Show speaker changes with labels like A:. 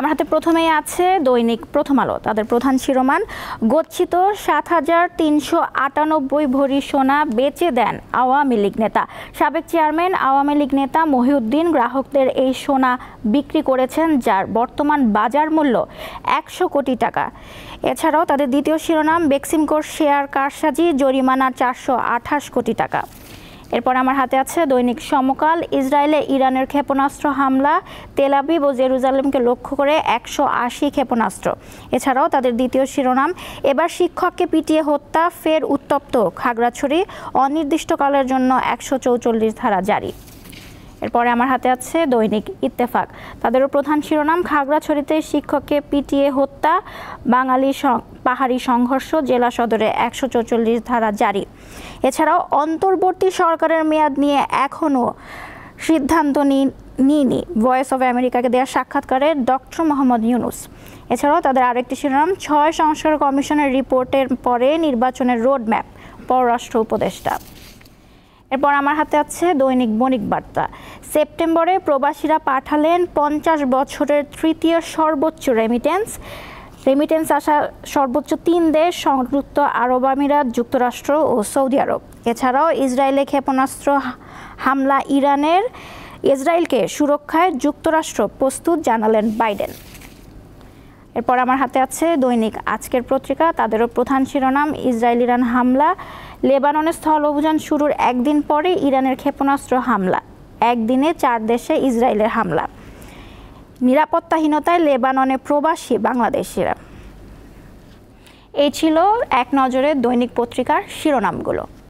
A: আমার হাতে প্রথমেই আছে দৈনিক প্রথম আলো। তাদের প্রধান শিরোনাম, গচ্ছিত ৭,৩৯৮ ভরি সোনা বেচে দেন আওয়ামী লীগ নেতা। সাবেক চেয়ারম্যান আওয়ামী লীগ নেতা মহিউদ্দিন গ্রাহকদের এই সোনা বিক্রি করেছেন, যার বর্তমান বাজার মূল্য ১০০ কোটি টাকা। এছাড়াও তাদের দ্বিতীয় শিরোনাম, বেক্সিমকোর শেয়ার কারসাজি, জরিমানা ৪২৮ কোটি টাকা। এরপর আমার হাতে আছে দৈনিক সমকাল, ইসরায়েলে ইরানের ক্ষেপণাস্ত্র হামলা, তেল আবিব ও জেরুজালেমকে লক্ষ্য করে ১৮০ ক্ষেপণাস্ত্র। এছাড়াও তাদের দ্বিতীয় শিরোনাম, এবার শিক্ষককে পিটিয়ে হত্যা, ফের উত্তপ্ত খাগড়াছড়ি, অনির্দিষ্টকালের জন্য ১৪৪ ধারা জারি। এরপরে আমার হাতে আছে দৈনিক ইত্তেফাক। তাদেরও প্রধান শিরোনাম, খাগড়াছড়িতে শিক্ষককে পিটিয়ে হত্যা, বাঙালি পাহাড়ি সংঘর্ষ, জেলা সদরে ১৪৪ ধারা জারি। এছাড়াও অন্তর্বর্তী সরকারের মেয়াদ নিয়ে এখনও সিদ্ধান্ত নিয়নি ভয়েস অব আমেরিকাকে দেওয়া সাক্ষাৎকারে ডক্টর মোহাম্মদ ইউনূস। এছাড়াও তাদের আরেকটি শিরোনাম, ৬ সংস্কার কমিশনের রিপোর্টের পরে নির্বাচনের রোডম্যাপ, পররাষ্ট্র উপদেষ্টা। এরপর আমার হাতে আছে দৈনিক বণিক বার্তা। সেপ্টেম্বরে প্রবাসীরা পাঠালেন ৫০ বছরের তৃতীয় সর্বোচ্চ রেমিটেন্স আসা সর্বোচ্চ ৩ দেশ, সংযুক্ত আরব আমিরাত, যুক্তরাষ্ট্র ও সৌদি আরব। এছাড়াও ইসরায়েলে ক্ষেপণাস্ত্র হামলা, ইসরায়েলকে সুরক্ষায় যুক্তরাষ্ট্র প্রস্তুত, জানালেন বাইডেন। এরপর আমার হাতে আছে দৈনিক আজকের পত্রিকা। তাদেরও প্রধান শিরোনাম, ইসরায়েল ইরান হামলা, লেবাননে স্থল অভিযান শুরুর একদিন পরে ইরানের ক্ষেপণাস্ত্র হামলা, একদিনে ৪ দেশে ইসরায়েলের হামলা, নিরাপত্তাহীনতায় লেবাননে প্রবাসী বাংলাদেশিরা। এই ছিল এক নজরে দৈনিক পত্রিকার শিরোনামগুলো।